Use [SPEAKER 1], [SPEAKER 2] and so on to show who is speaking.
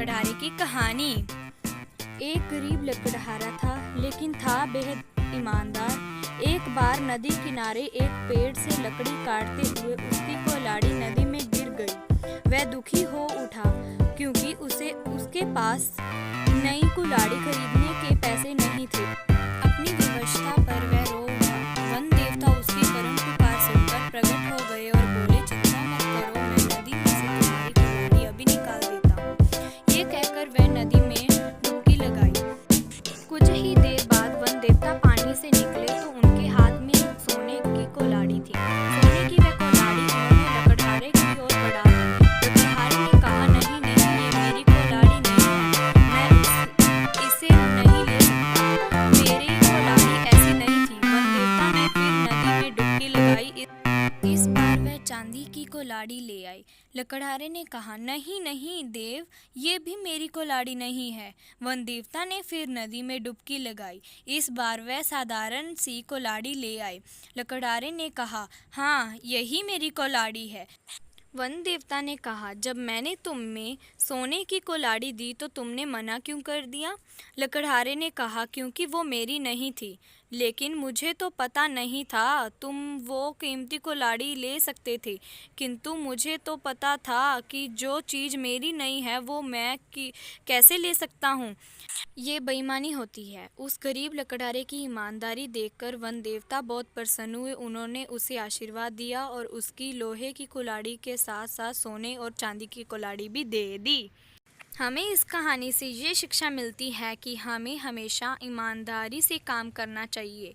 [SPEAKER 1] लकड़हारे की कहानी। एक गरीब लकड़हारा था, लेकिन था बेहद ईमानदार। एक बार नदी किनारे एक पेड़ से लकड़ी काटते हुए उसकी कुल्हाड़ी नदी में गिर गई। वह दुखी हो उठा क्योंकि उसके पास नई कुल्हाड़ी खरीदने के पैसे नहीं थे। अपनी विवशता पर वह रो उठा। वन देवता उसकी करुण पुकार सुनकर प्रकट हो गए और बोले, चिंता मत करो, मैं नदी में से तुम्हारी कुल्हाड़ी अभी निकाल देता हूँ। ये कहकर वह नदी में डुबकी लगाई। कुछ ही देर बाद वन देवता पानी से निकले तो उनके हाथ में सोने की कुल्हाड़ी थी। सोने की वह कुल्हाड़ी उन्होंने लकड़हारे की ओर बढ़ा दी। लकड़हारे ने कहा, नहीं नहीं, ये मेरी कुल्हाड़ी नहीं है, मैं इसे नहीं ले सकता, मेरी कुल्हाड़ी ऐसी नहीं थी। वन देवता ने फिर नदी में डुबकी लगाई। इस बार वह चांदी की कुल्हाड़ी ले आई। लकड़हारे ने कहा, नहीं नहीं देव, ये भी मेरी कुल्हाड़ी नहीं है। वन देवता ने फिर नदी में डुबकी लगाई। इस बार वह साधारण सी कुल्हाड़ी ले आए। लकड़हारे ने कहा, हाँ, यही मेरी कुल्हाड़ी है। वन देवता ने कहा, जब मैंने तुम्हें सोने की कुल्हाड़ी दी तो तुमने मना क्यों कर दिया? लकड़हारे ने कहा, क्योंकि वो मेरी नहीं थी, लेकिन मुझे तो पता नहीं था तुम वो कीमती कुल्हाड़ी ले सकते थे। किंतु मुझे तो पता था कि जो चीज़ मेरी नहीं है वो मैं कैसे ले सकता हूँ। ये बेईमानी होती है। उस गरीब लकड़हारे की ईमानदारी देखकर वन देवता बहुत प्रसन्न हुए। उन्होंने उसे आशीर्वाद दिया और उसकी लोहे की कुल्हाड़ी के साथ साथ सोने और चांदी की कुल्हाड़ी भी दे दी। हमें इस कहानी से ये शिक्षा मिलती है कि हमें हमेशा ईमानदारी से काम करना चाहिए।